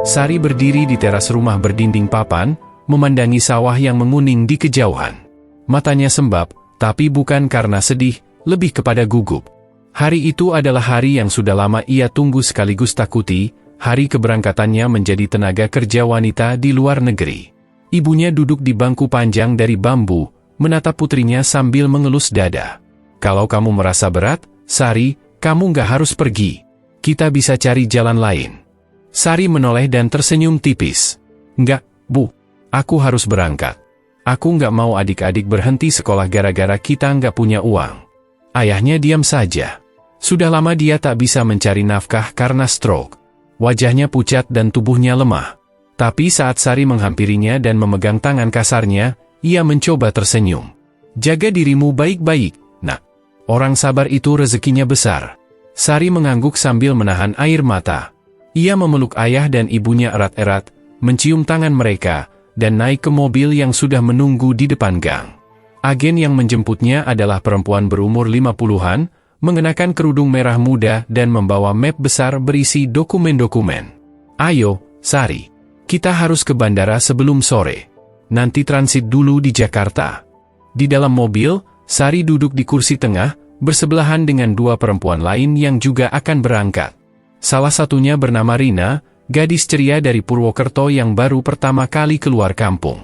Sari berdiri di teras rumah berdinding papan, memandangi sawah yang menguning di kejauhan. Matanya sembab, tapi bukan karena sedih, lebih kepada gugup. Hari itu adalah hari yang sudah lama ia tunggu sekaligus takuti, hari keberangkatannya menjadi tenaga kerja wanita di luar negeri. Ibunya duduk di bangku panjang dari bambu, menatap putrinya sambil mengelus dada. Kalau kamu merasa berat, Sari, kamu nggak harus pergi. Kita bisa cari jalan lain. Sari menoleh dan tersenyum tipis. Nggak, Bu. Aku harus berangkat. Aku nggak mau adik-adik berhenti sekolah gara-gara kita nggak punya uang. Ayahnya diam saja. Sudah lama dia tak bisa mencari nafkah karena stroke. Wajahnya pucat dan tubuhnya lemah. Tapi saat Sari menghampirinya dan memegang tangan kasarnya, ia mencoba tersenyum. Jaga dirimu baik-baik, nak. Orang sabar itu rezekinya besar. Sari mengangguk sambil menahan air mata. Ia memeluk ayah dan ibunya erat-erat, mencium tangan mereka, dan naik ke mobil yang sudah menunggu di depan gang. Agen yang menjemputnya adalah perempuan berumur 50-an, mengenakan kerudung merah muda dan membawa map besar berisi dokumen-dokumen. Ayo, Sari. Kita harus ke bandara sebelum sore. Nanti transit dulu di Jakarta. Di dalam mobil, Sari duduk di kursi tengah, bersebelahan dengan dua perempuan lain yang juga akan berangkat. Salah satunya bernama Rina, gadis ceria dari Purwokerto yang baru pertama kali keluar kampung.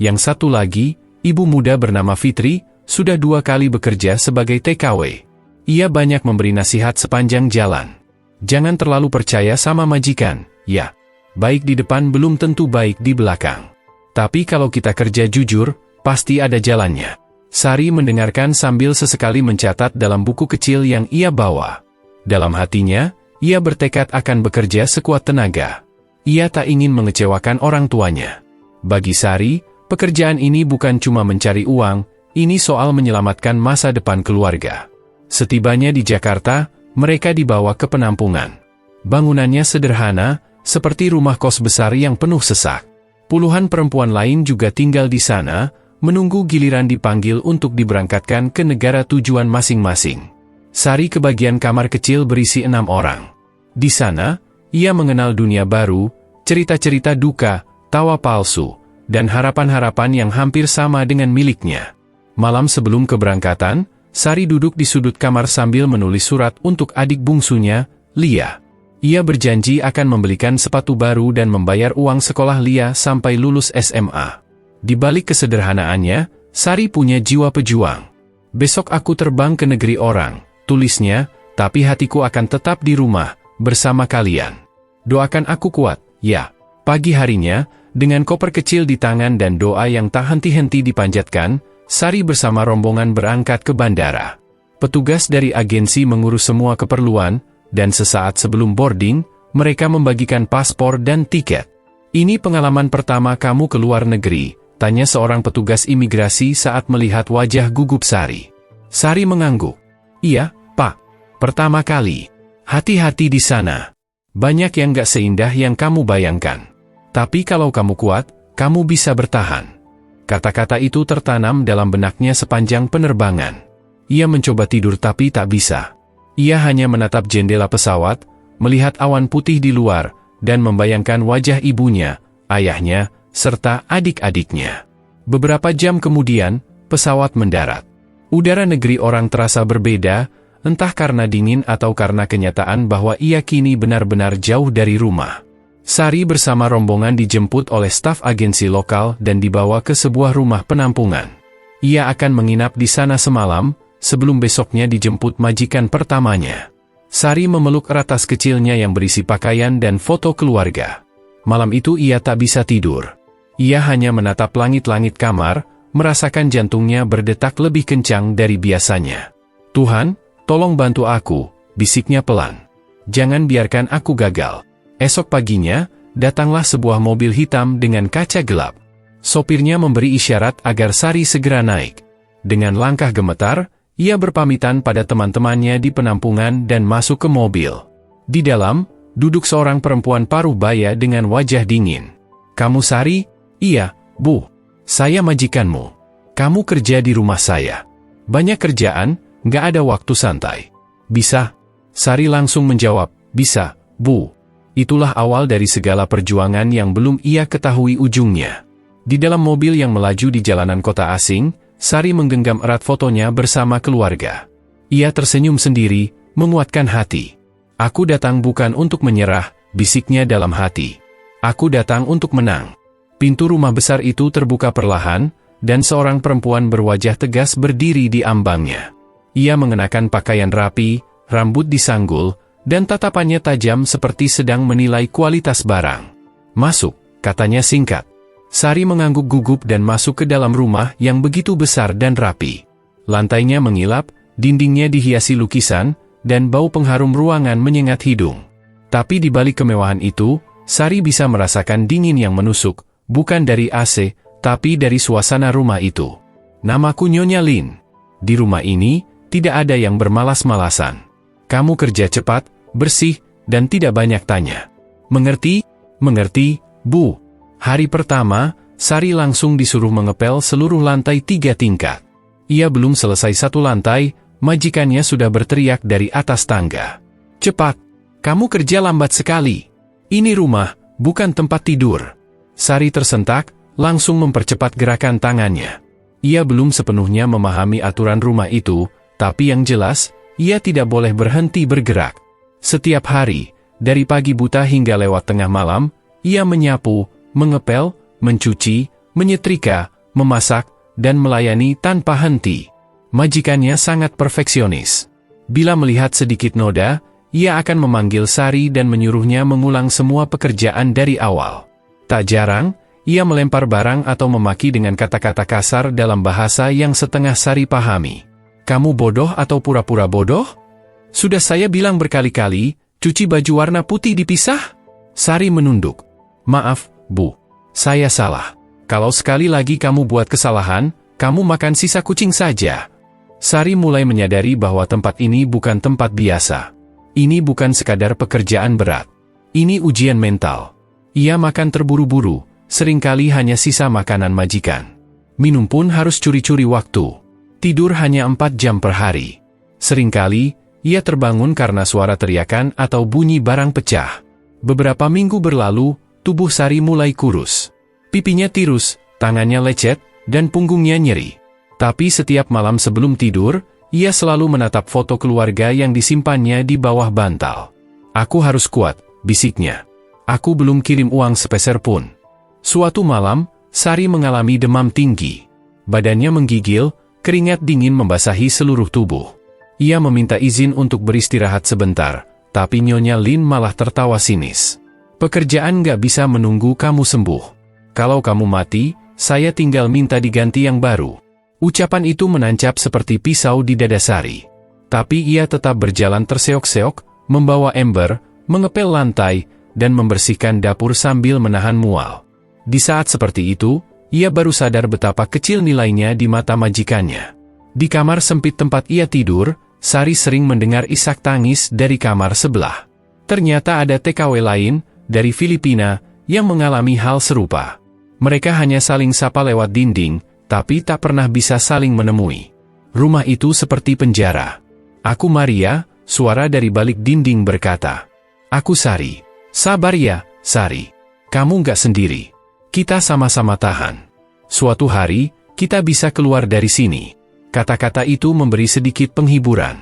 Yang satu lagi, ibu muda bernama Fitri, sudah 2 kali bekerja sebagai TKW. Ia banyak memberi nasihat sepanjang jalan. Jangan terlalu percaya sama majikan, ya. Baik di depan belum tentu baik di belakang. Tapi kalau kita kerja jujur, pasti ada jalannya. Sari mendengarkan sambil sesekali mencatat dalam buku kecil yang ia bawa. Dalam hatinya, ia bertekad akan bekerja sekuat tenaga. Ia tak ingin mengecewakan orang tuanya. Bagi Sari, pekerjaan ini bukan cuma mencari uang, ini soal menyelamatkan masa depan keluarga. Setibanya di Jakarta, mereka dibawa ke penampungan. Bangunannya sederhana, seperti rumah kos besar yang penuh sesak. Puluhan perempuan lain juga tinggal di sana, menunggu giliran dipanggil untuk diberangkatkan ke negara tujuan masing-masing. Sari ke bagian kamar kecil berisi 6 orang. Di sana, ia mengenal dunia baru, cerita-cerita duka, tawa palsu, dan harapan-harapan yang hampir sama dengan miliknya. Malam sebelum keberangkatan, Sari duduk di sudut kamar sambil menulis surat untuk adik bungsunya, Lia. Ia berjanji akan membelikan sepatu baru dan membayar uang sekolah Lia sampai lulus SMA. Di balik kesederhanaannya, Sari punya jiwa pejuang. Besok aku terbang ke negeri orang, tulisnya, tapi hatiku akan tetap di rumah, bersama kalian. Doakan aku kuat, ya. Pagi harinya, dengan koper kecil di tangan dan doa yang tak henti-henti dipanjatkan, Sari bersama rombongan berangkat ke bandara. Petugas dari agensi mengurus semua keperluan, dan sesaat sebelum boarding, mereka membagikan paspor dan tiket. Ini pengalaman pertama kamu ke luar negeri, tanya seorang petugas imigrasi saat melihat wajah gugup Sari. Sari mengangguk. Iya, Pak. Pertama kali. Hati-hati di sana. Banyak yang gak seindah yang kamu bayangkan. Tapi kalau kamu kuat, kamu bisa bertahan. Kata-kata itu tertanam dalam benaknya sepanjang penerbangan. Ia mencoba tidur tapi tak bisa. Ia hanya menatap jendela pesawat, melihat awan putih di luar, dan membayangkan wajah ibunya, ayahnya, serta adik-adiknya. Beberapa jam kemudian, pesawat mendarat. Udara negeri orang terasa berbeda, entah karena dingin atau karena kenyataan bahwa ia kini benar-benar jauh dari rumah. Sari bersama rombongan dijemput oleh staf agensi lokal dan dibawa ke sebuah rumah penampungan. Ia akan menginap di sana semalam, sebelum besoknya dijemput majikan pertamanya. Sari memeluk erat tas kecilnya yang berisi pakaian dan foto keluarga. Malam itu ia tak bisa tidur. Ia hanya menatap langit-langit kamar, merasakan jantungnya berdetak lebih kencang dari biasanya. Tuhan, tolong bantu aku, bisiknya pelan. Jangan biarkan aku gagal. Esok paginya, datanglah sebuah mobil hitam dengan kaca gelap. Sopirnya memberi isyarat agar Sari segera naik. Dengan langkah gemetar, ia berpamitan pada teman-temannya di penampungan dan masuk ke mobil. Di dalam, duduk seorang perempuan paruh baya dengan wajah dingin. Kamu Sari? Iya, Bu. Saya majikanmu. Kamu kerja di rumah saya. Banyak kerjaan, nggak ada waktu santai. Bisa? Sari langsung menjawab, bisa, Bu. Itulah awal dari segala perjuangan yang belum ia ketahui ujungnya. Di dalam mobil yang melaju di jalanan kota asing, Sari menggenggam erat fotonya bersama keluarga. Ia tersenyum sendiri, menguatkan hati. Aku datang bukan untuk menyerah, bisiknya dalam hati. Aku datang untuk menang. Pintu rumah besar itu terbuka perlahan, dan seorang perempuan berwajah tegas berdiri di ambangnya. Ia mengenakan pakaian rapi, rambut disanggul, dan tatapannya tajam seperti sedang menilai kualitas barang. "Masuk," katanya singkat. Sari mengangguk gugup dan masuk ke dalam rumah yang begitu besar dan rapi. Lantainya mengilap, dindingnya dihiasi lukisan, dan bau pengharum ruangan menyengat hidung. Tapi di balik kemewahan itu, Sari bisa merasakan dingin yang menusuk, bukan dari AC, tapi dari suasana rumah itu. "Namaku Nyonya Lin. Di rumah ini, tidak ada yang bermalas-malasan. Kamu kerja cepat, bersih, dan tidak banyak tanya. Mengerti? Mengerti, Bu." Hari pertama, Sari langsung disuruh mengepel seluruh lantai 3 tingkat. Ia belum selesai satu lantai, majikannya sudah berteriak dari atas tangga. "Cepat! Kamu kerja lambat sekali. Ini rumah, bukan tempat tidur." Sari tersentak, langsung mempercepat gerakan tangannya. Ia belum sepenuhnya memahami aturan rumah itu, tapi yang jelas, ia tidak boleh berhenti bergerak. Setiap hari, dari pagi buta hingga lewat tengah malam, ia menyapu, mengepel, mencuci, menyetrika, memasak, dan melayani tanpa henti. Majikannya sangat perfeksionis. Bila melihat sedikit noda, ia akan memanggil Sari dan menyuruhnya mengulang semua pekerjaan dari awal. Tak jarang, ia melempar barang atau memaki dengan kata-kata kasar dalam bahasa yang setengah Sari pahami. "Kamu bodoh atau pura-pura bodoh? Sudah saya bilang berkali-kali, cuci baju warna putih dipisah." Sari menunduk. "Maaf, Bu. Saya salah. Kalau sekali lagi kamu buat kesalahan, kamu makan sisa kucing saja." Sari mulai menyadari bahwa tempat ini bukan tempat biasa. Ini bukan sekadar pekerjaan berat. Ini ujian mental. Ia makan terburu-buru, seringkali hanya sisa makanan majikan. Minum pun harus curi-curi waktu. Tidur hanya 4 jam per hari. Seringkali, ia terbangun karena suara teriakan atau bunyi barang pecah. Beberapa minggu berlalu, tubuh Sari mulai kurus. Pipinya tirus, tangannya lecet, dan punggungnya nyeri. Tapi setiap malam sebelum tidur, ia selalu menatap foto keluarga yang disimpannya di bawah bantal. "Aku harus kuat," bisiknya. "Aku belum kirim uang sepeser pun." Suatu malam, Sari mengalami demam tinggi. Badannya menggigil, keringat dingin membasahi seluruh tubuh. Ia meminta izin untuk beristirahat sebentar, tapi Nyonya Lin malah tertawa sinis. "Pekerjaan nggak bisa menunggu kamu sembuh. Kalau kamu mati, saya tinggal minta diganti yang baru." Ucapan itu menancap seperti pisau di dada Sari. Tapi ia tetap berjalan terseok-seok, membawa ember, mengepel lantai, dan membersihkan dapur sambil menahan mual. Di saat seperti itu, ia baru sadar betapa kecil nilainya di mata majikannya. Di kamar sempit tempat ia tidur, Sari sering mendengar isak tangis dari kamar sebelah. Ternyata ada TKW lain, dari Filipina, yang mengalami hal serupa. Mereka hanya saling sapa lewat dinding, tapi tak pernah bisa saling menemui. Rumah itu seperti penjara. "Aku Maria," suara dari balik dinding berkata. "Aku Sari." "Sabar ya, Sari. Kamu nggak sendiri. Kita sama-sama tahan. Suatu hari, kita bisa keluar dari sini." Kata-kata itu memberi sedikit penghiburan.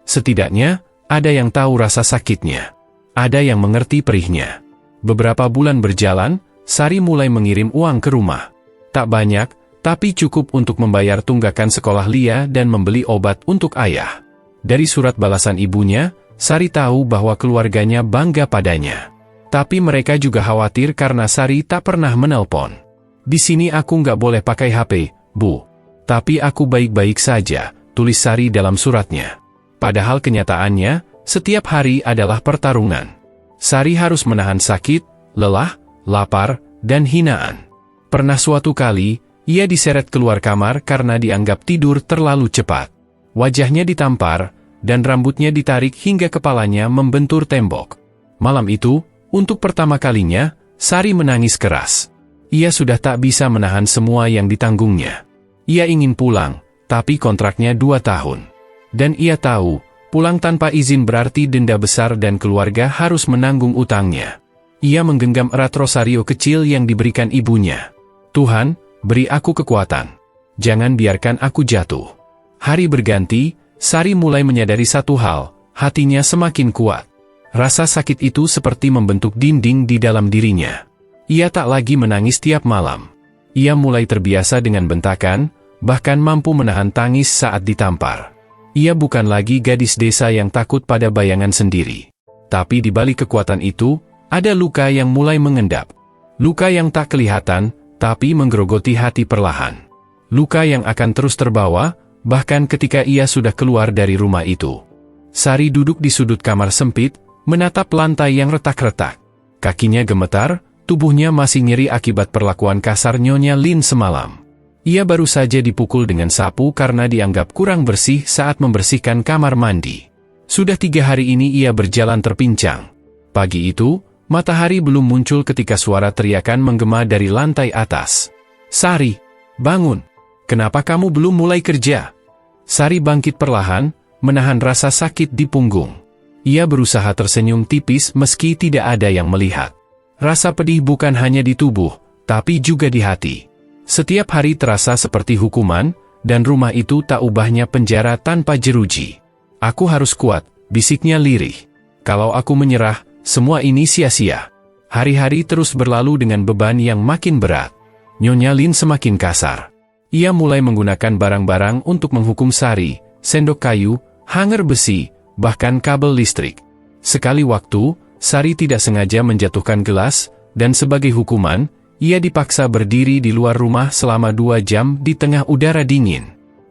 Setidaknya, ada yang tahu rasa sakitnya. Ada yang mengerti perihnya. Beberapa bulan berjalan, Sari mulai mengirim uang ke rumah. Tak banyak, tapi cukup untuk membayar tunggakan sekolah Lia dan membeli obat untuk ayah. Dari surat balasan ibunya, Sari tahu bahwa keluarganya bangga padanya. Tapi mereka juga khawatir karena Sari tak pernah menelpon. "Di sini aku nggak boleh pakai HP, Bu. Tapi aku baik-baik saja," tulis Sari dalam suratnya. Padahal kenyataannya, setiap hari adalah pertarungan. Sari harus menahan sakit, lelah, lapar, dan hinaan. Pernah suatu kali, ia diseret keluar kamar karena dianggap tidur terlalu cepat. Wajahnya ditampar, dan rambutnya ditarik hingga kepalanya membentur tembok. Malam itu, untuk pertama kalinya, Sari menangis keras. Ia sudah tak bisa menahan semua yang ditanggungnya. Ia ingin pulang, tapi kontraknya 2 tahun. Dan ia tahu, Pulang tanpa izin berarti denda besar dan keluarga harus menanggung utangnya. Ia menggenggam erat rosario kecil yang diberikan ibunya. Tuhan, beri aku kekuatan. Jangan biarkan aku jatuh. Hari berganti, Sari mulai menyadari satu hal, hatinya semakin kuat. Rasa sakit itu seperti membentuk dinding di dalam dirinya. Ia tak lagi menangis tiap malam. Ia mulai terbiasa dengan bentakan, bahkan mampu menahan tangis saat ditampar. Ia bukan lagi gadis desa yang takut pada bayangan sendiri. Tapi di balik kekuatan itu, ada luka yang mulai mengendap. Luka yang tak kelihatan, tapi menggerogoti hati perlahan. Luka yang akan terus terbawa, bahkan ketika ia sudah keluar dari rumah itu. Sari duduk di sudut kamar sempit, menatap lantai yang retak-retak. Kakinya gemetar, tubuhnya masih nyeri akibat perlakuan kasar Nyonya Lin semalam. Ia baru saja dipukul dengan sapu karena dianggap kurang bersih saat membersihkan kamar mandi. Sudah 3 hari ini ia berjalan terpincang. Pagi itu, matahari belum muncul ketika suara teriakan menggema dari lantai atas. Sari, bangun! Kenapa kamu belum mulai kerja? Sari bangkit perlahan, menahan rasa sakit di punggung. Ia berusaha tersenyum tipis meski tidak ada yang melihat. Rasa pedih bukan hanya di tubuh, tapi juga di hati. Setiap hari terasa seperti hukuman, dan rumah itu tak ubahnya penjara tanpa jeruji. Aku harus kuat, bisiknya lirih. Kalau aku menyerah, semua ini sia-sia. Hari-hari terus berlalu dengan beban yang makin berat. Nyonya Lin semakin kasar. Ia mulai menggunakan barang-barang untuk menghukum Sari, sendok kayu, hanger besi, bahkan kabel listrik. Sekali waktu, Sari tidak sengaja menjatuhkan gelas, dan sebagai hukuman, ia dipaksa berdiri di luar rumah selama 2 jam di tengah udara dingin.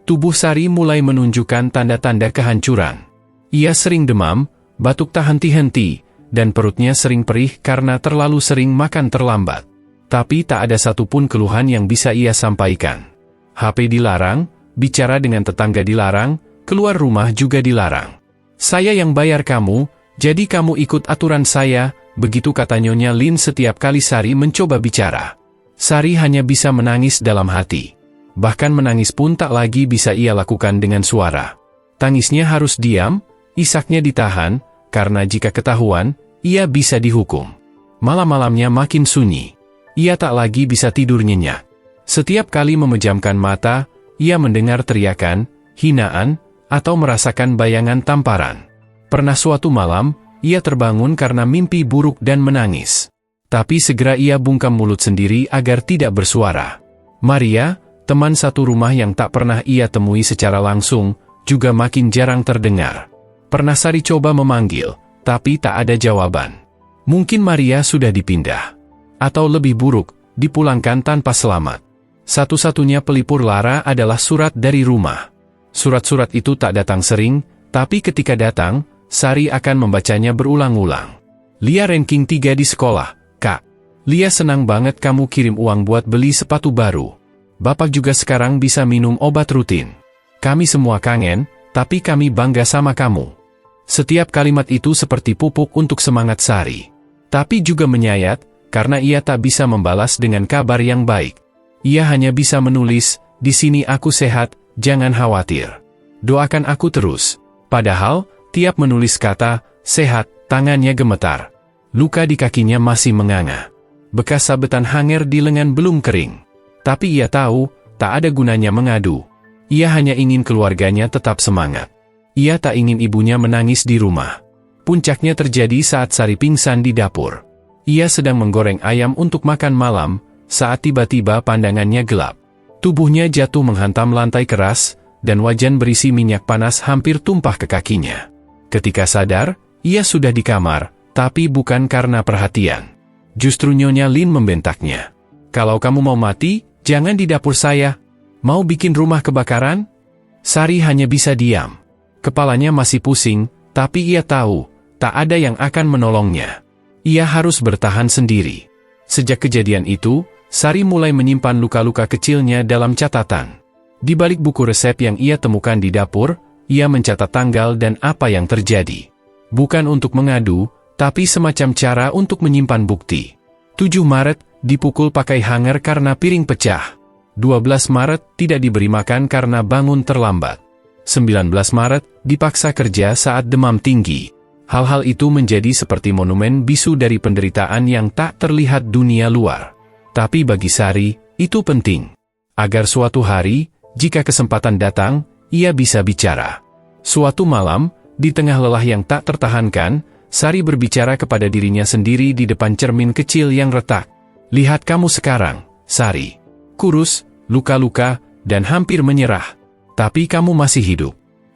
Tubuh Sari mulai menunjukkan tanda-tanda kehancuran. Ia sering demam, batuk tak henti-henti, dan perutnya sering perih karena terlalu sering makan terlambat. Tapi tak ada satupun keluhan yang bisa ia sampaikan. HP dilarang, bicara dengan tetangga dilarang, keluar rumah juga dilarang. Saya yang bayar kamu, jadi kamu ikut aturan saya, begitu kata Nyonya Lin setiap kali Sari mencoba bicara. Sari hanya bisa menangis dalam hati. Bahkan menangis pun tak lagi bisa ia lakukan dengan suara. Tangisnya harus diam, isaknya ditahan, karena jika ketahuan, ia bisa dihukum. Malam-malamnya makin sunyi. Ia tak lagi bisa tidur nyenyak. Setiap kali memejamkan mata, ia mendengar teriakan, hinaan, atau merasakan bayangan tamparan. Pernah suatu malam, ia terbangun karena mimpi buruk dan menangis. Tapi segera ia bungkam mulut sendiri agar tidak bersuara. Maria, teman satu rumah yang tak pernah ia temui secara langsung, juga makin jarang terdengar. Pernah Sari coba memanggil, tapi tak ada jawaban. Mungkin Maria sudah dipindah. Atau lebih buruk, dipulangkan tanpa selamat. Satu-satunya pelipur lara adalah surat dari rumah. Surat-surat itu tak datang sering, tapi ketika datang, Sari akan membacanya berulang-ulang. Lia ranking 3 di sekolah, Kak. Lia senang banget kamu kirim uang buat beli sepatu baru. Bapak juga sekarang bisa minum obat rutin. Kami semua kangen, tapi kami bangga sama kamu. Setiap kalimat itu seperti pupuk untuk semangat Sari. Tapi juga menyayat, karena ia tak bisa membalas dengan kabar yang baik. Ia hanya bisa menulis, di sini aku sehat, jangan khawatir. Doakan aku terus. Padahal, tiap menulis kata, sehat, tangannya gemetar. Luka di kakinya masih menganga. Bekas sabetan hanger di lengan belum kering. Tapi ia tahu, tak ada gunanya mengadu. Ia hanya ingin keluarganya tetap semangat. Ia tak ingin ibunya menangis di rumah. Puncaknya terjadi saat Sari pingsan di dapur. Ia sedang menggoreng ayam untuk makan malam, saat tiba-tiba pandangannya gelap. Tubuhnya jatuh menghantam lantai keras, dan wajan berisi minyak panas hampir tumpah ke kakinya. Ketika sadar, ia sudah di kamar, tapi bukan karena perhatian. Justru Nyonya Lin membentaknya. Kalau kamu mau mati, jangan di dapur saya. Mau bikin rumah kebakaran? Sari hanya bisa diam. Kepalanya masih pusing, tapi ia tahu, tak ada yang akan menolongnya. Ia harus bertahan sendiri. Sejak kejadian itu, Sari mulai menyimpan luka-luka kecilnya dalam catatan. Di balik buku resep yang ia temukan di dapur, ia mencatat tanggal dan apa yang terjadi. Bukan untuk mengadu, tapi semacam cara untuk menyimpan bukti. 7 Maret, dipukul pakai hanger karena piring pecah. 12 Maret, tidak diberi makan karena bangun terlambat. 19 Maret, dipaksa kerja saat demam tinggi. Hal-hal itu menjadi seperti monumen bisu dari penderitaan yang tak terlihat dunia luar. Tapi bagi Sari, itu penting. Agar suatu hari, jika kesempatan datang, ia bisa bicara. Suatu malam, di tengah lelah yang tak tertahankan, Sari berbicara kepada dirinya sendiri di depan cermin kecil yang retak. Lihat kamu sekarang, Sari. Kurus, luka-luka, dan hampir menyerah. Tapi kamu masih hidup.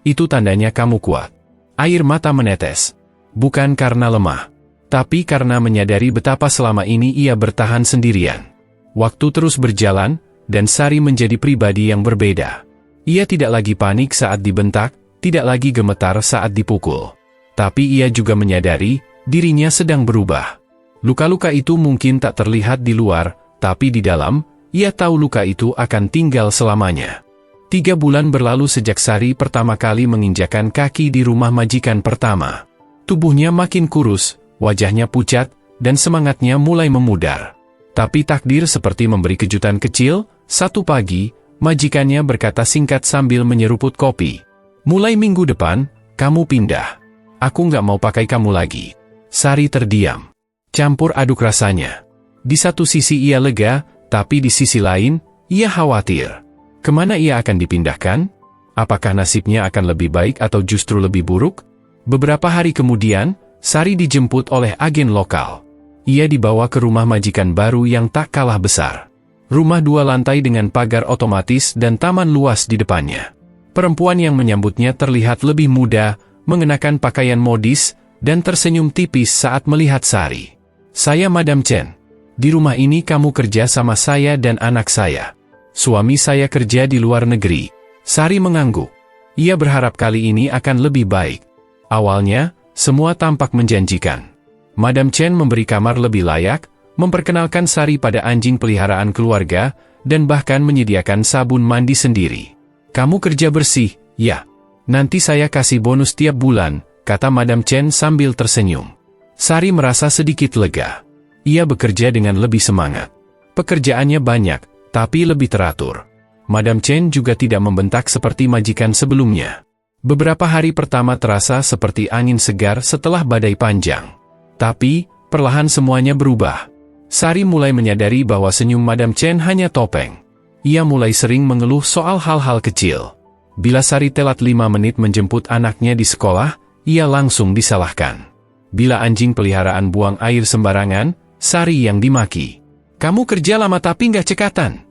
Itu tandanya kamu kuat. Air mata menetes. Bukan karena lemah, tapi karena menyadari betapa selama ini ia bertahan sendirian. Waktu terus berjalan, dan Sari menjadi pribadi yang berbeda. Ia tidak lagi panik saat dibentak, tidak lagi gemetar saat dipukul. Tapi ia juga menyadari, dirinya sedang berubah. Luka-luka itu mungkin tak terlihat di luar, tapi di dalam, ia tahu luka itu akan tinggal selamanya. 3 bulan berlalu sejak Sari pertama kali menginjakan kaki di rumah majikan pertama. Tubuhnya makin kurus, wajahnya pucat, dan semangatnya mulai memudar. Tapi takdir seperti memberi kejutan kecil. Satu pagi, majikannya berkata singkat sambil menyeruput kopi. Mulai minggu depan, kamu pindah. Aku nggak mau pakai kamu lagi. Sari terdiam. Campur aduk rasanya. Di satu sisi ia lega, tapi di sisi lain, ia khawatir. Kemana ia akan dipindahkan? Apakah nasibnya akan lebih baik atau justru lebih buruk? Beberapa hari kemudian, Sari dijemput oleh agen lokal. Ia dibawa ke rumah majikan baru yang tak kalah besar. Rumah 2 lantai dengan pagar otomatis dan taman luas di depannya. Perempuan yang menyambutnya terlihat lebih muda, mengenakan pakaian modis, dan tersenyum tipis saat melihat Sari. Saya Madam Chen. Di rumah ini kamu kerja sama saya dan anak saya. Suami saya kerja di luar negeri. Sari mengangguk. Ia berharap kali ini akan lebih baik. Awalnya, semua tampak menjanjikan. Madam Chen memberi kamar lebih layak, memperkenalkan Sari pada anjing peliharaan keluarga, dan bahkan menyediakan sabun mandi sendiri. Kamu kerja bersih, ya. Nanti saya kasih bonus tiap bulan, kata Madam Chen sambil tersenyum. Sari merasa sedikit lega. Ia bekerja dengan lebih semangat. Pekerjaannya banyak, tapi lebih teratur. Madam Chen juga tidak membentak seperti majikan sebelumnya. Beberapa hari pertama terasa seperti angin segar setelah badai panjang. Tapi, perlahan semuanya berubah. Sari mulai menyadari bahwa senyum Madam Chen hanya topeng. Ia mulai sering mengeluh soal hal-hal kecil. Bila Sari telat 5 menit menjemput anaknya di sekolah, ia langsung disalahkan. Bila anjing peliharaan buang air sembarangan, Sari yang dimaki. Kamu kerja lama tapi nggak cekatan.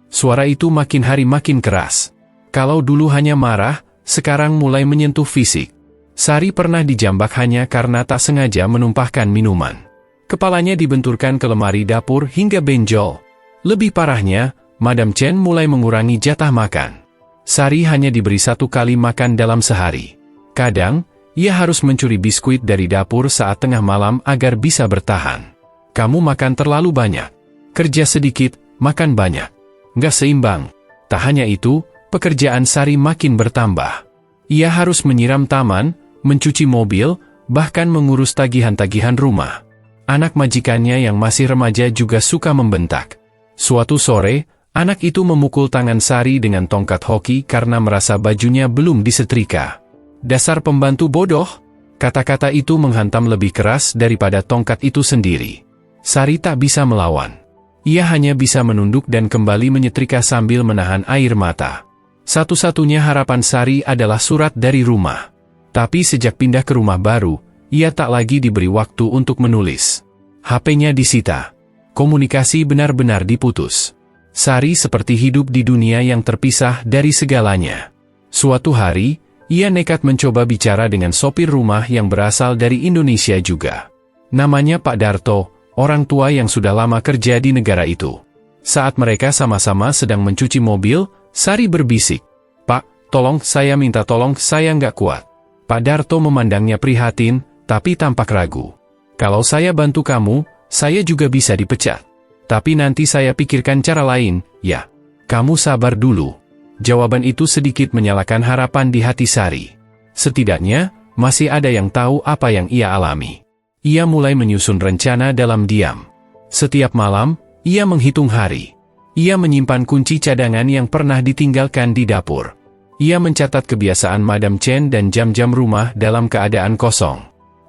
Suara itu makin hari makin keras. Kalau dulu hanya marah, sekarang mulai menyentuh fisik. Sari pernah dijambak hanya karena tak sengaja menumpahkan minuman. Kepalanya dibenturkan ke lemari dapur hingga benjol. Lebih parahnya, Madam Chen mulai mengurangi jatah makan. Sari hanya diberi 1 kali makan dalam sehari. Kadang, ia harus mencuri biskuit dari dapur saat tengah malam agar bisa bertahan. Kamu makan terlalu banyak. Kerja sedikit, makan banyak. Nggak seimbang. Tak hanya itu, pekerjaan Sari makin bertambah. Ia harus menyiram taman, mencuci mobil, bahkan mengurus tagihan-tagihan rumah. Anak majikannya yang masih remaja juga suka membentak. Suatu sore, anak itu memukul tangan Sari dengan tongkat hoki karena merasa bajunya belum disetrika. Dasar pembantu bodoh, kata-kata itu menghantam lebih keras daripada tongkat itu sendiri. Sari tak bisa melawan. Ia hanya bisa menunduk dan kembali menyetrika sambil menahan air mata. Satu-satunya harapan Sari adalah surat dari rumah. Tapi sejak pindah ke rumah baru, ia tak lagi diberi waktu untuk menulis. HP-nya disita. Komunikasi benar-benar diputus. Sari seperti hidup di dunia yang terpisah dari segalanya. Suatu hari, ia nekat mencoba bicara dengan sopir rumah yang berasal dari Indonesia juga. Namanya Pak Darto, orang tua yang sudah lama kerja di negara itu. Saat mereka sama-sama sedang mencuci mobil, Sari berbisik, "Pak, tolong, saya minta tolong, saya nggak kuat." Pak Darto memandangnya prihatin, tapi tampak ragu. "Kalau saya bantu kamu, saya juga bisa dipecat. Tapi nanti saya pikirkan cara lain, ya. Kamu sabar dulu." Jawaban itu sedikit menyalakan harapan di hati Sari. Setidaknya, masih ada yang tahu apa yang ia alami. Ia mulai menyusun rencana dalam diam. Setiap malam, ia menghitung hari. Ia menyimpan kunci cadangan yang pernah ditinggalkan di dapur. Ia mencatat kebiasaan Madam Chen dan jam-jam rumah dalam keadaan kosong.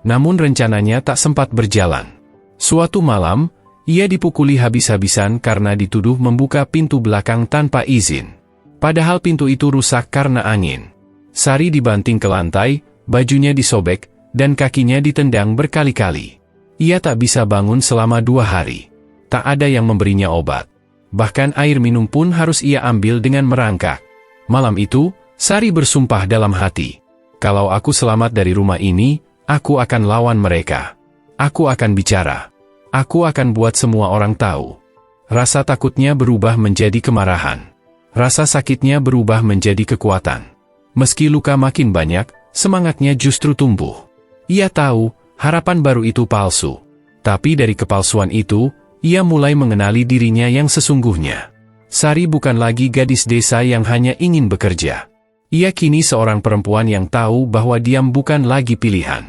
Namun rencananya tak sempat berjalan. Suatu malam, ia dipukuli habis-habisan karena dituduh membuka pintu belakang tanpa izin. Padahal pintu itu rusak karena angin. Sari dibanting ke lantai, bajunya disobek, dan kakinya ditendang berkali-kali. Ia tak bisa bangun selama 2 hari. Tak ada yang memberinya obat. Bahkan air minum pun harus ia ambil dengan merangkak. Malam itu, Sari bersumpah dalam hati, "Kalau aku selamat dari rumah ini, aku akan lawan mereka. Aku akan bicara. Aku akan buat semua orang tahu." Rasa takutnya berubah menjadi kemarahan. Rasa sakitnya berubah menjadi kekuatan. Meski luka makin banyak, semangatnya justru tumbuh. Ia tahu, harapan baru itu palsu. Tapi dari kepalsuan itu, ia mulai mengenali dirinya yang sesungguhnya. Sari bukan lagi gadis desa yang hanya ingin bekerja. Ia kini seorang perempuan yang tahu bahwa diam bukan lagi pilihan.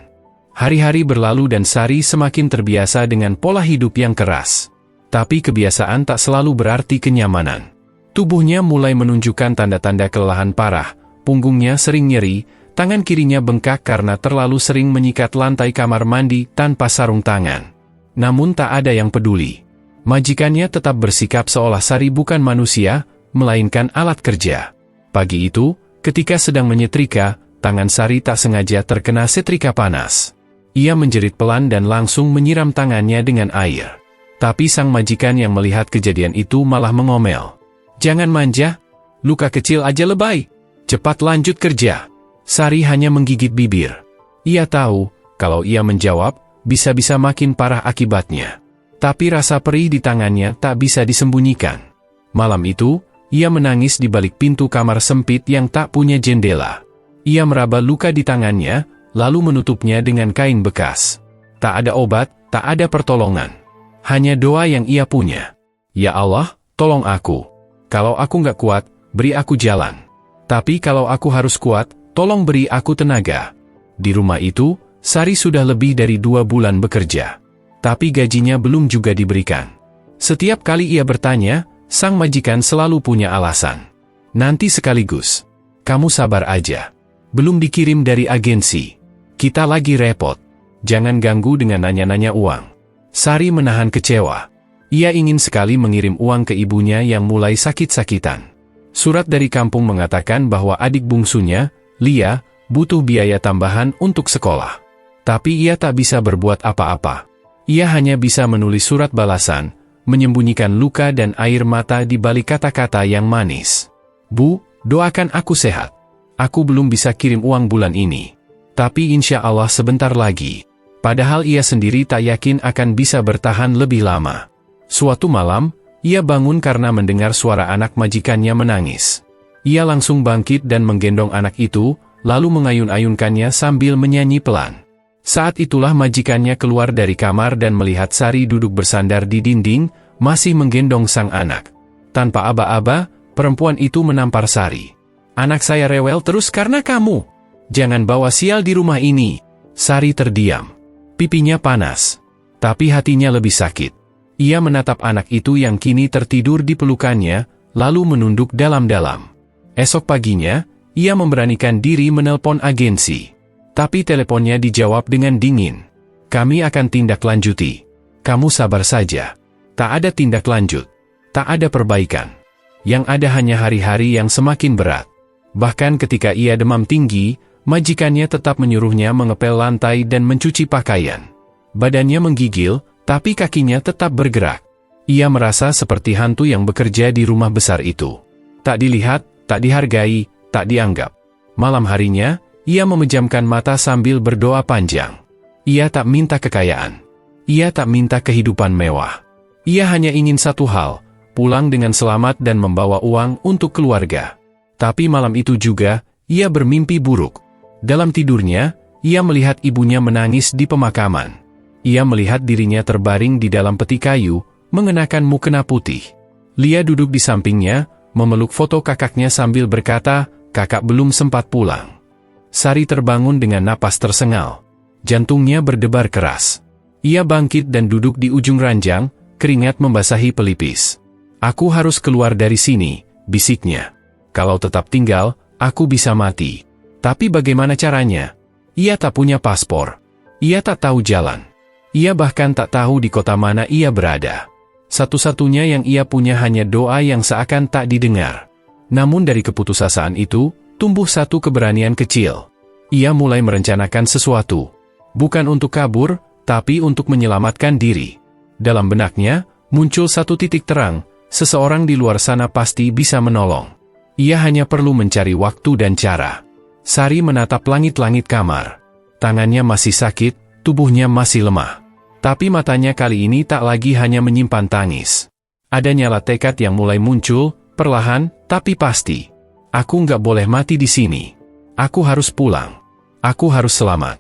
Hari-hari berlalu dan Sari semakin terbiasa dengan pola hidup yang keras. Tapi kebiasaan tak selalu berarti kenyamanan. Tubuhnya mulai menunjukkan tanda-tanda kelelahan parah, punggungnya sering nyeri, tangan kirinya bengkak karena terlalu sering menyikat lantai kamar mandi tanpa sarung tangan. Namun tak ada yang peduli. Majikannya tetap bersikap seolah Sari bukan manusia, melainkan alat kerja. Pagi itu, ketika sedang menyetrika, tangan Sari tak sengaja terkena setrika panas. Ia menjerit pelan dan langsung menyiram tangannya dengan air. Tapi sang majikan yang melihat kejadian itu malah mengomel. "Jangan manja, luka kecil aja lebay. Cepat lanjut kerja." Sari hanya menggigit bibir. Ia tahu, kalau ia menjawab, bisa-bisa makin parah akibatnya. Tapi rasa perih di tangannya tak bisa disembunyikan. Malam itu, ia menangis di balik pintu kamar sempit yang tak punya jendela. Ia meraba luka di tangannya, lalu menutupnya dengan kain bekas. Tak ada obat, tak ada pertolongan. Hanya doa yang ia punya. "Ya Allah, tolong aku. Kalau aku nggak kuat, beri aku jalan. Tapi kalau aku harus kuat, tolong beri aku tenaga." Di rumah itu, Sari sudah lebih dari 2 bulan bekerja. Tapi gajinya belum juga diberikan. Setiap kali ia bertanya, sang majikan selalu punya alasan. "Nanti sekaligus. Kamu sabar aja. Belum dikirim dari agensi. Kita lagi repot. Jangan ganggu dengan nanya-nanya uang." Sari menahan kecewa. Ia ingin sekali mengirim uang ke ibunya yang mulai sakit-sakitan. Surat dari kampung mengatakan bahwa adik bungsunya, Lia, butuh biaya tambahan untuk sekolah. Tapi ia tak bisa berbuat apa-apa. Ia hanya bisa menulis surat balasan, menyembunyikan luka dan air mata di balik kata-kata yang manis. "Bu, doakan aku sehat. Aku belum bisa kirim uang bulan ini. Tapi insya Allah sebentar lagi." Padahal ia sendiri tak yakin akan bisa bertahan lebih lama. Suatu malam, ia bangun karena mendengar suara anak majikannya menangis. Ia langsung bangkit dan menggendong anak itu, lalu mengayun-ayunkannya sambil menyanyi pelan. Saat itulah majikannya keluar dari kamar dan melihat Sari duduk bersandar di dinding, masih menggendong sang anak. Tanpa aba-aba, perempuan itu menampar Sari. "Anak saya rewel terus karena kamu. Jangan bawa sial di rumah ini." Sari terdiam. Pipinya panas. Tapi hatinya lebih sakit. Ia menatap anak itu yang kini tertidur di pelukannya, lalu menunduk dalam-dalam. Esok paginya, ia memberanikan diri menelpon agensi. Tapi teleponnya dijawab dengan dingin. "Kami akan tindak lanjuti. Kamu sabar saja." Tak ada tindak lanjut. Tak ada perbaikan. Yang ada hanya hari-hari yang semakin berat. Bahkan ketika ia demam tinggi, majikannya tetap menyuruhnya mengepel lantai dan mencuci pakaian. Badannya menggigil, tapi kakinya tetap bergerak. Ia merasa seperti hantu yang bekerja di rumah besar itu. Tak dilihat, tak dihargai, tak dianggap. Malam harinya, ia memejamkan mata sambil berdoa panjang. Ia tak minta kekayaan. Ia tak minta kehidupan mewah. Ia hanya ingin satu hal, pulang dengan selamat dan membawa uang untuk keluarga. Tapi malam itu juga, ia bermimpi buruk. Dalam tidurnya, ia melihat ibunya menangis di pemakaman. Ia melihat dirinya terbaring di dalam peti kayu, mengenakan mukena putih. Lia duduk di sampingnya, memeluk foto kakaknya sambil berkata, "Kakak belum sempat pulang." Sari terbangun dengan napas tersengal. Jantungnya berdebar keras. Ia bangkit dan duduk di ujung ranjang, keringat membasahi pelipis. "Aku harus keluar dari sini," bisiknya. "Kalau tetap tinggal, Aku bisa mati. Tapi bagaimana caranya? Ia tak punya paspor. Ia tak tahu jalan. Ia bahkan tak tahu di kota mana ia berada. Satu-satunya yang ia punya hanya doa yang seakan tak didengar. Namun dari keputusasaan itu, tumbuh satu keberanian kecil. Ia mulai merencanakan sesuatu. Bukan untuk kabur, tapi untuk menyelamatkan diri. Dalam benaknya, muncul satu titik terang, seseorang di luar sana pasti bisa menolong. Ia hanya perlu mencari waktu dan cara. Sari menatap langit-langit kamar. Tangannya masih sakit, tubuhnya masih lemah. Tapi matanya kali ini tak lagi hanya menyimpan tangis. Ada nyala tekad yang mulai muncul, perlahan, tapi pasti. Aku nggak boleh mati di sini. Aku harus pulang. Aku harus selamat.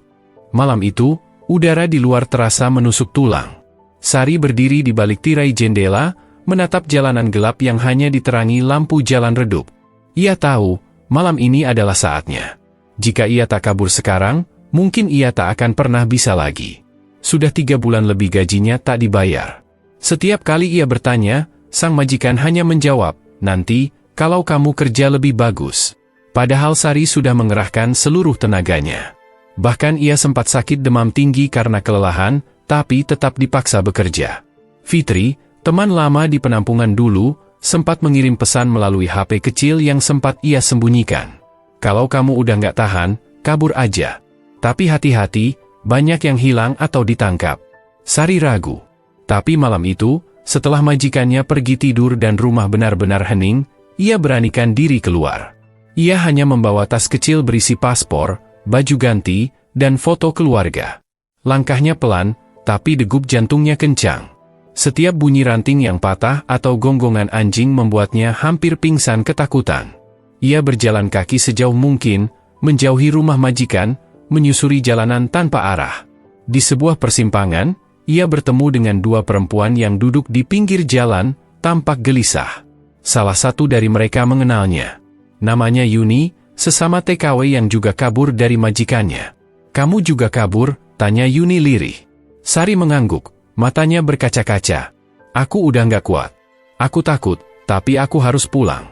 Malam itu, udara di luar terasa menusuk tulang. Sari berdiri di balik tirai jendela, menatap jalanan gelap yang hanya diterangi lampu jalan redup. Ia tahu, malam ini adalah saatnya. Jika ia tak kabur sekarang, mungkin ia tak akan pernah bisa lagi. Sudah 3 bulan lebih gajinya tak dibayar. Setiap kali ia bertanya, sang majikan hanya menjawab, "Nanti, kalau kamu kerja lebih bagus." Padahal Sari sudah mengerahkan seluruh tenaganya. Bahkan ia sempat sakit demam tinggi karena kelelahan, tapi tetap dipaksa bekerja. Fitri, teman lama di penampungan dulu, sempat mengirim pesan melalui HP kecil yang sempat ia sembunyikan. "Kalau kamu udah nggak tahan, kabur aja. Tapi hati-hati, banyak yang hilang atau ditangkap." Sari ragu. Tapi malam itu, setelah majikannya pergi tidur dan rumah benar-benar hening, ia beranikan diri keluar. Ia hanya membawa tas kecil berisi paspor, baju ganti, dan foto keluarga. Langkahnya pelan, tapi degup jantungnya kencang. Setiap bunyi ranting yang patah atau gonggongan anjing membuatnya hampir pingsan ketakutan. Ia berjalan kaki sejauh mungkin, menjauhi rumah majikan, menyusuri jalanan tanpa arah. Di sebuah persimpangan, ia bertemu dengan 2 perempuan yang duduk di pinggir jalan, tampak gelisah. Salah satu dari mereka mengenalnya. Namanya Yuni, sesama TKW yang juga kabur dari majikannya. "Kamu juga kabur?" tanya Yuni lirih. Sari mengangguk, matanya berkaca-kaca. "Aku udah nggak kuat. Aku takut, tapi aku harus pulang."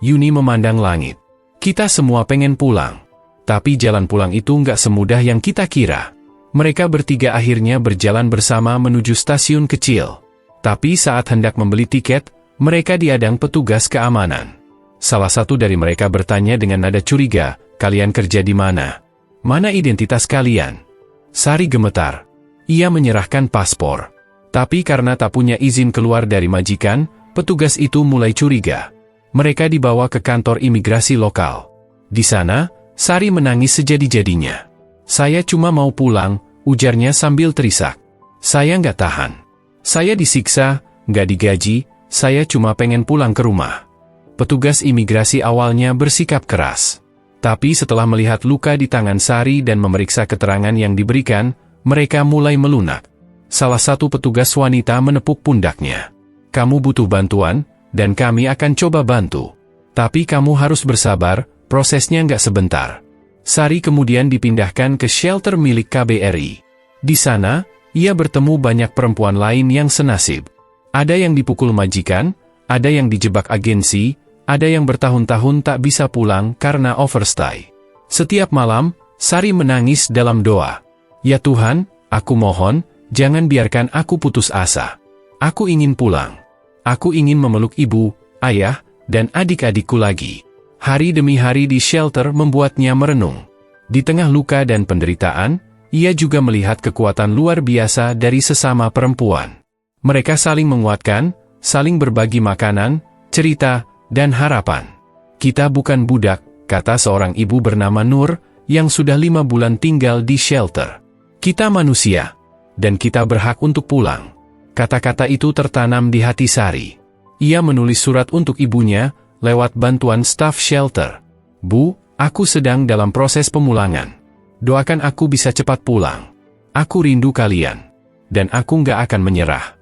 Yuni memandang langit. "Kita semua pengen pulang. Tapi jalan pulang itu nggak semudah yang kita kira." Mereka bertiga akhirnya berjalan bersama menuju stasiun kecil. Tapi saat hendak membeli tiket, mereka diadang petugas keamanan. Salah satu dari mereka bertanya dengan nada curiga, "Kalian kerja di mana? Mana identitas kalian?" Sari gemetar. Ia menyerahkan paspor. Tapi karena tak punya izin keluar dari majikan, petugas itu mulai curiga. Mereka dibawa ke kantor imigrasi lokal. Di sana, Sari menangis sejadi-jadinya. "Saya cuma mau pulang," ujarnya sambil terisak. "Saya nggak tahan. Saya disiksa, nggak digaji, saya cuma pengen pulang ke rumah." Petugas imigrasi awalnya bersikap keras. Tapi setelah melihat luka di tangan Sari dan memeriksa keterangan yang diberikan, mereka mulai melunak. Salah satu petugas wanita menepuk pundaknya. "Kamu butuh bantuan, dan kami akan coba bantu. Tapi kamu harus bersabar, prosesnya nggak sebentar." Sari kemudian dipindahkan ke shelter milik KBRI. Di sana, ia bertemu banyak perempuan lain yang senasib. Ada yang dipukul majikan, ada yang dijebak agensi, ada yang bertahun-tahun tak bisa pulang karena overstay. Setiap malam, Sari menangis dalam doa. "Ya Tuhan, aku mohon, jangan biarkan aku putus asa. Aku ingin pulang. Aku ingin memeluk ibu, ayah, dan adik-adikku lagi." Hari demi hari di shelter membuatnya merenung. Di tengah luka dan penderitaan, ia juga melihat kekuatan luar biasa dari sesama perempuan. Mereka saling menguatkan, saling berbagi makanan, cerita, dan harapan. "Kita bukan budak," kata seorang ibu bernama Nur, yang sudah 5 bulan tinggal di shelter. "Kita manusia, dan kita berhak untuk pulang." Kata-kata itu tertanam di hati Sari. Ia menulis surat untuk ibunya, lewat bantuan staf shelter. "Bu, aku sedang dalam proses pemulangan. Doakan aku bisa cepat pulang. Aku rindu kalian. Dan aku nggak akan menyerah."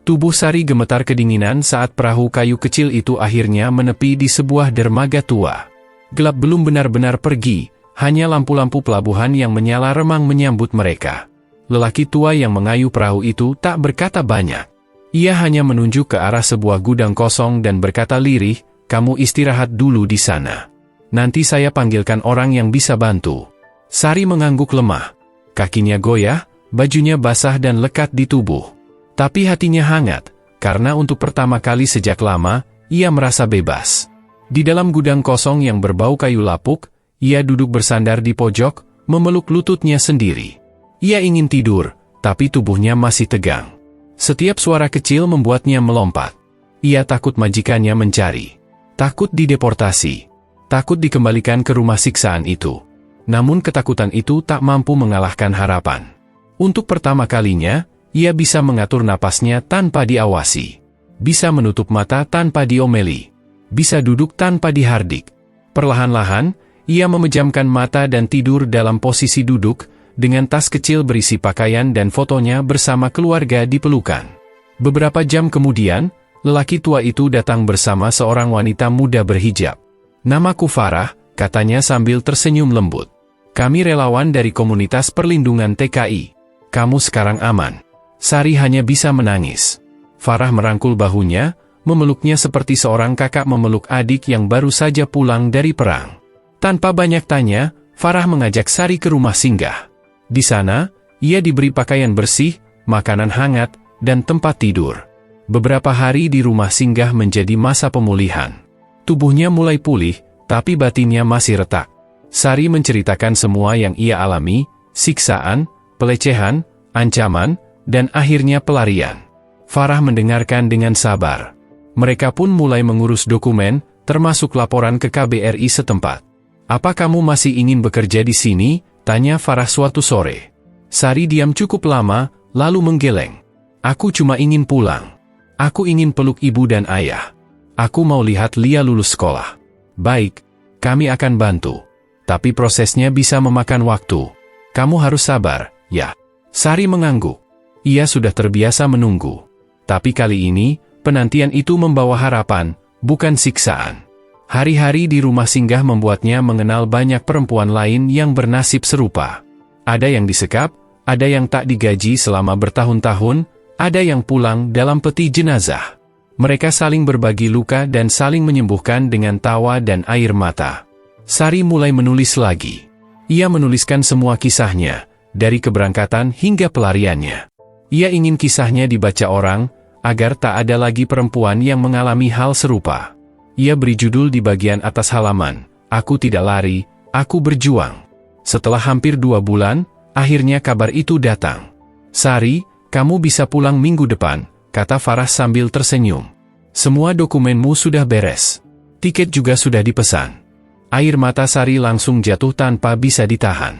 Tubuh Sari gemetar kedinginan saat perahu kayu kecil itu akhirnya menepi di sebuah dermaga tua. Gelap belum benar-benar pergi, hanya lampu-lampu pelabuhan yang menyala remang menyambut mereka. Lelaki tua yang mengayuh perahu itu tak berkata banyak. Ia hanya menunjuk ke arah sebuah gudang kosong dan berkata lirih, kamu istirahat dulu di sana. Nanti saya panggilkan orang yang bisa bantu. Sari mengangguk lemah. Kakinya goyah, bajunya basah dan lekat di tubuh. Tapi hatinya hangat, karena untuk pertama kali sejak lama, ia merasa bebas. Di dalam gudang kosong yang berbau kayu lapuk, ia duduk bersandar di pojok, memeluk lututnya sendiri. Ia ingin tidur, tapi tubuhnya masih tegang. Setiap suara kecil membuatnya melompat. Ia takut majikannya mencari. Takut dideportasi. Takut dikembalikan ke rumah siksaan itu. Namun ketakutan itu tak mampu mengalahkan harapan. Untuk pertama kalinya, ia bisa mengatur napasnya tanpa diawasi. Bisa menutup mata tanpa diomeli. Bisa duduk tanpa dihardik. Perlahan-lahan, ia memejamkan mata dan tidur dalam posisi duduk, dengan tas kecil berisi pakaian dan fotonya bersama keluarga di pelukan. Beberapa jam kemudian, lelaki tua itu datang bersama seorang wanita muda berhijab. "Namaku Farah," katanya sambil tersenyum lembut. "Kami relawan dari komunitas perlindungan TKI. Kamu sekarang aman." Sari hanya bisa menangis. Farah merangkul bahunya, memeluknya seperti seorang kakak memeluk adik yang baru saja pulang dari perang. Tanpa banyak tanya, Farah mengajak Sari ke rumah singgah. Di sana, ia diberi pakaian bersih, makanan hangat, dan tempat tidur. Beberapa hari di rumah singgah menjadi masa pemulihan. Tubuhnya mulai pulih, tapi batinnya masih retak. Sari menceritakan semua yang ia alami, siksaan, pelecehan, ancaman, dan akhirnya pelarian. Farah mendengarkan dengan sabar. Mereka pun mulai mengurus dokumen, termasuk laporan ke KBRI setempat. "Apa kamu masih ingin bekerja di sini?" tanya Farah suatu sore. Sari diam cukup lama, lalu menggeleng. "Aku cuma ingin pulang. Aku ingin peluk ibu dan ayah. Aku mau lihat Lia lulus sekolah." "Baik, kami akan bantu. Tapi prosesnya bisa memakan waktu. Kamu harus sabar, ya." Sari mengangguk. Ia sudah terbiasa menunggu. Tapi kali ini, penantian itu membawa harapan, bukan siksaan. Hari-hari di rumah singgah membuatnya mengenal banyak perempuan lain yang bernasib serupa. Ada yang disekap, ada yang tak digaji selama bertahun-tahun, ada yang pulang dalam peti jenazah. Mereka saling berbagi luka dan saling menyembuhkan dengan tawa dan air mata. Sari mulai menulis lagi. Ia menuliskan semua kisahnya, dari keberangkatan hingga pelariannya. Ia ingin kisahnya dibaca orang, agar tak ada lagi perempuan yang mengalami hal serupa. Ia beri judul di bagian atas halaman, "Aku tidak lari, aku berjuang." Setelah hampir 2 bulan, akhirnya kabar itu datang. "Sari, kamu bisa pulang minggu depan," kata Farah sambil tersenyum. "Semua dokumenmu sudah beres. Tiket juga sudah dipesan." Air mata Sari langsung jatuh tanpa bisa ditahan.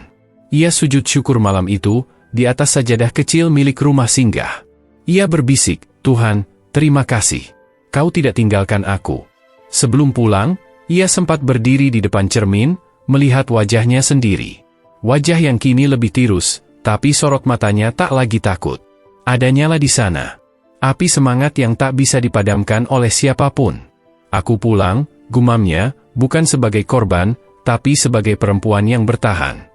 Ia sujud syukur malam itu, di atas sajadah kecil milik rumah singgah. Ia berbisik, "Tuhan, terima kasih. Kau tidak tinggalkan aku." Sebelum pulang, ia sempat berdiri di depan cermin, melihat wajahnya sendiri. Wajah yang kini lebih tirus, tapi sorot matanya tak lagi takut. Ada nyala di sana. Api semangat yang tak bisa dipadamkan oleh siapapun. "Aku pulang," gumamnya, "bukan sebagai korban, tapi sebagai perempuan yang bertahan."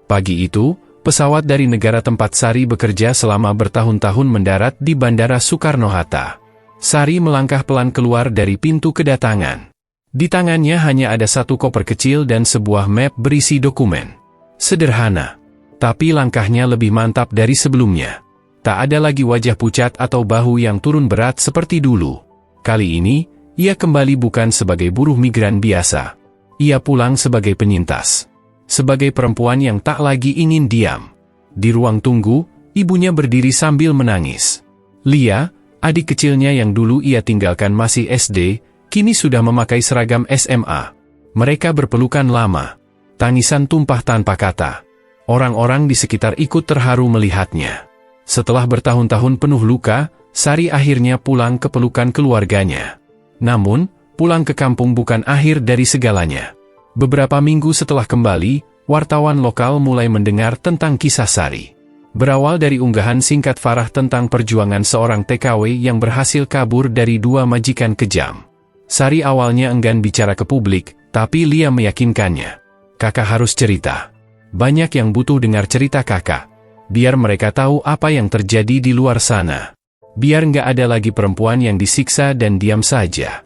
Pagi itu, pesawat dari negara tempat Sari bekerja selama bertahun-tahun mendarat di Bandara Soekarno-Hatta. Sari melangkah pelan keluar dari pintu kedatangan. Di tangannya hanya ada satu koper kecil dan sebuah map berisi dokumen. Sederhana. Tapi langkahnya lebih mantap dari sebelumnya. Tak ada lagi wajah pucat atau bahu yang turun berat seperti dulu. Kali ini, ia kembali bukan sebagai buruh migran biasa. Ia pulang sebagai penyintas. Sebagai perempuan yang tak lagi ingin diam. Di ruang tunggu, ibunya berdiri sambil menangis. Lia, adik kecilnya yang dulu ia tinggalkan masih SD, kini sudah memakai seragam SMA. Mereka berpelukan lama. Tangisan tumpah tanpa kata. Orang-orang di sekitar ikut terharu melihatnya. Setelah bertahun-tahun penuh luka, Sari akhirnya pulang ke pelukan keluarganya. Namun, pulang ke kampung bukan akhir dari segalanya. Beberapa minggu setelah kembali, wartawan lokal mulai mendengar tentang kisah Sari. Berawal dari unggahan singkat Farah tentang perjuangan seorang TKW yang berhasil kabur dari 2 majikan kejam. Sari awalnya enggan bicara ke publik, tapi Lia meyakinkannya. "Kakak harus cerita. Banyak yang butuh dengar cerita kakak. Biar mereka tahu apa yang terjadi di luar sana." Biar nggak ada lagi perempuan yang disiksa dan diam saja.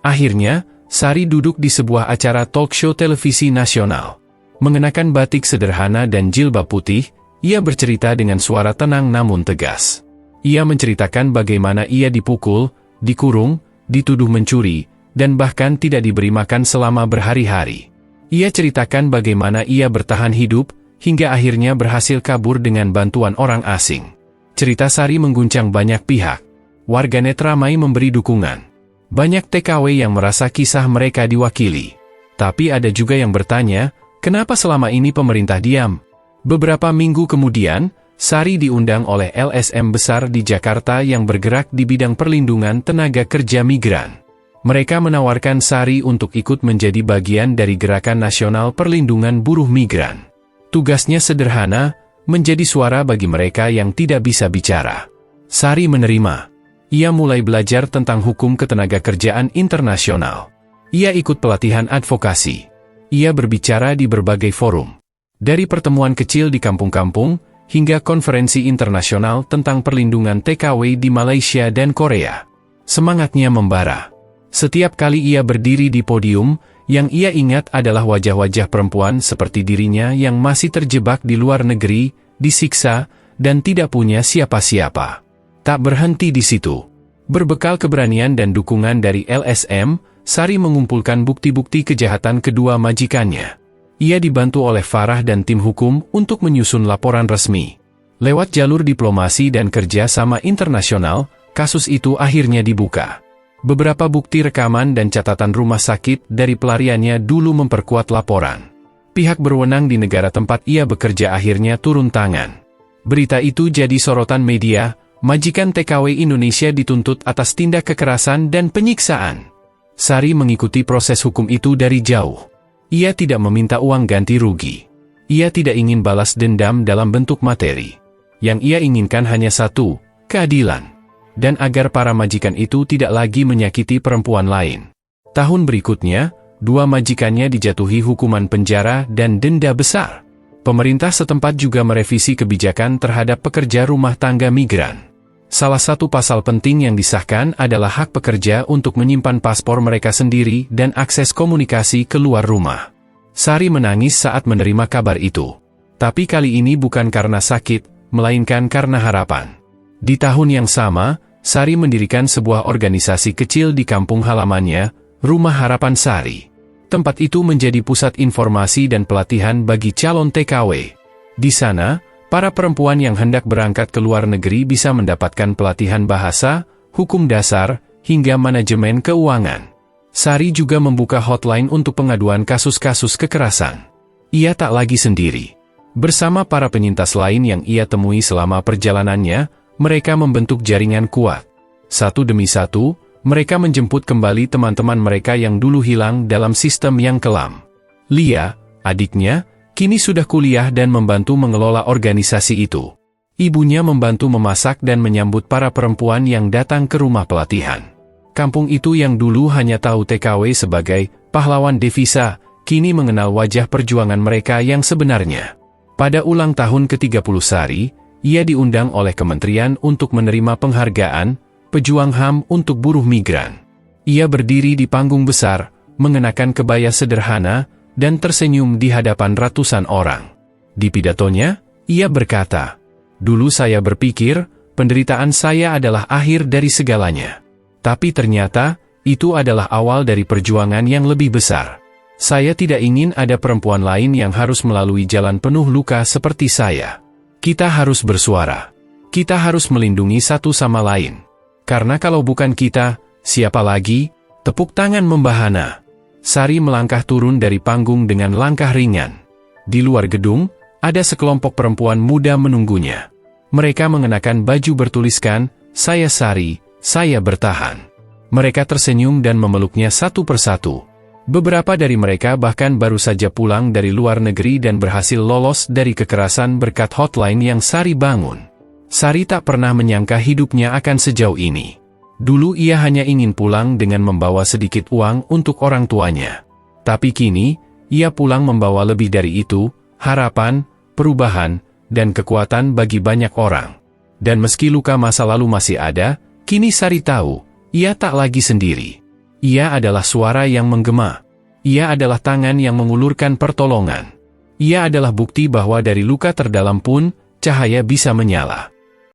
Akhirnya, Sari duduk di sebuah acara talk show televisi nasional. Mengenakan batik sederhana dan jilbab putih, ia bercerita dengan suara tenang namun tegas. Ia menceritakan bagaimana ia dipukul, dikurung, dituduh mencuri, dan bahkan tidak diberi makan selama berhari-hari. Ia ceritakan bagaimana ia bertahan hidup, hingga akhirnya berhasil kabur dengan bantuan orang asing. Cerita Sari mengguncang banyak pihak. Warganet ramai memberi dukungan. Banyak TKW yang merasa kisah mereka diwakili. Tapi ada juga yang bertanya, kenapa selama ini pemerintah diam? Beberapa minggu kemudian, Sari diundang oleh LSM besar di Jakarta yang bergerak di bidang perlindungan tenaga kerja migran. Mereka menawarkan Sari untuk ikut menjadi bagian dari Gerakan Nasional Perlindungan Buruh Migran. Tugasnya sederhana, menjadi suara bagi mereka yang tidak bisa bicara. Sari menerima. Ia mulai belajar tentang hukum ketenagakerjaan internasional. Ia ikut pelatihan advokasi. Ia berbicara di berbagai forum. Dari pertemuan kecil di kampung-kampung, hingga konferensi internasional tentang perlindungan TKW di Malaysia dan Korea. Semangatnya membara. Setiap kali ia berdiri di podium, yang ia ingat adalah wajah-wajah perempuan seperti dirinya yang masih terjebak di luar negeri, disiksa, dan tidak punya siapa-siapa. Tak berhenti di situ. Berbekal keberanian dan dukungan dari LSM, Sari mengumpulkan bukti-bukti kejahatan kedua majikannya. Ia dibantu oleh Farah dan tim hukum untuk menyusun laporan resmi. Lewat jalur diplomasi dan kerja sama internasional, kasus itu akhirnya dibuka. Beberapa bukti rekaman dan catatan rumah sakit dari pelariannya dulu memperkuat laporan. Pihak berwenang di negara tempat ia bekerja akhirnya turun tangan. Berita itu jadi sorotan media, majikan TKW Indonesia dituntut atas tindak kekerasan dan penyiksaan. Sari mengikuti proses hukum itu dari jauh. Ia tidak meminta uang ganti rugi. Ia tidak ingin balas dendam dalam bentuk materi. Yang ia inginkan hanya satu, keadilan. Dan agar para majikan itu tidak lagi menyakiti perempuan lain. Tahun berikutnya, dua majikannya dijatuhi hukuman penjara dan denda besar. Pemerintah setempat juga merevisi kebijakan terhadap pekerja rumah tangga migran. Salah satu pasal penting yang disahkan adalah hak pekerja untuk menyimpan paspor mereka sendiri dan akses komunikasi keluar rumah. Sari menangis saat menerima kabar itu. Tapi kali ini bukan karena sakit, melainkan karena harapan. Di tahun yang sama, Sari mendirikan sebuah organisasi kecil di kampung halamannya, Rumah Harapan Sari. Tempat itu menjadi pusat informasi dan pelatihan bagi calon TKW. Di sana, para perempuan yang hendak berangkat ke luar negeri bisa mendapatkan pelatihan bahasa, hukum dasar, hingga manajemen keuangan. Sari juga membuka hotline untuk pengaduan kasus-kasus kekerasan. Ia tak lagi sendiri. Bersama para penyintas lain yang ia temui selama perjalanannya, mereka membentuk jaringan kuat. Satu demi satu, mereka menjemput kembali teman-teman mereka yang dulu hilang dalam sistem yang kelam. Lia, adiknya, kini sudah kuliah dan membantu mengelola organisasi itu. Ibunya membantu memasak dan menyambut para perempuan yang datang ke rumah pelatihan. Kampung itu yang dulu hanya tahu TKW sebagai pahlawan devisa, kini mengenal wajah perjuangan mereka yang sebenarnya. Pada ulang tahun ke-30 Sari, ia diundang oleh kementerian untuk menerima penghargaan, pejuang HAM untuk buruh migran. Ia berdiri di panggung besar, mengenakan kebaya sederhana, dan tersenyum di hadapan ratusan orang. Di pidatonya, ia berkata, "Dulu saya berpikir, penderitaan saya adalah akhir dari segalanya. Tapi ternyata, itu adalah awal dari perjuangan yang lebih besar. Saya tidak ingin ada perempuan lain yang harus melalui jalan penuh luka seperti saya. Kita harus bersuara. Kita harus melindungi satu sama lain. Karena kalau bukan kita, siapa lagi?" Tepuk tangan membahana. Sari melangkah turun dari panggung dengan langkah ringan. Di luar gedung, ada sekelompok perempuan muda menunggunya. Mereka mengenakan baju bertuliskan, "Saya Sari, saya bertahan." Mereka tersenyum dan memeluknya satu persatu. Beberapa dari mereka bahkan baru saja pulang dari luar negeri dan berhasil lolos dari kekerasan berkat hotline yang Sari bangun. Sari tak pernah menyangka hidupnya akan sejauh ini. Dulu ia hanya ingin pulang dengan membawa sedikit uang untuk orang tuanya. Tapi kini, ia pulang membawa lebih dari itu, harapan, perubahan, dan kekuatan bagi banyak orang. Dan meski luka masa lalu masih ada, kini Sari tahu, ia tak lagi sendiri. Ia adalah suara yang menggema. Ia adalah tangan yang mengulurkan pertolongan. Ia adalah bukti bahwa dari luka terdalam pun, cahaya bisa menyala.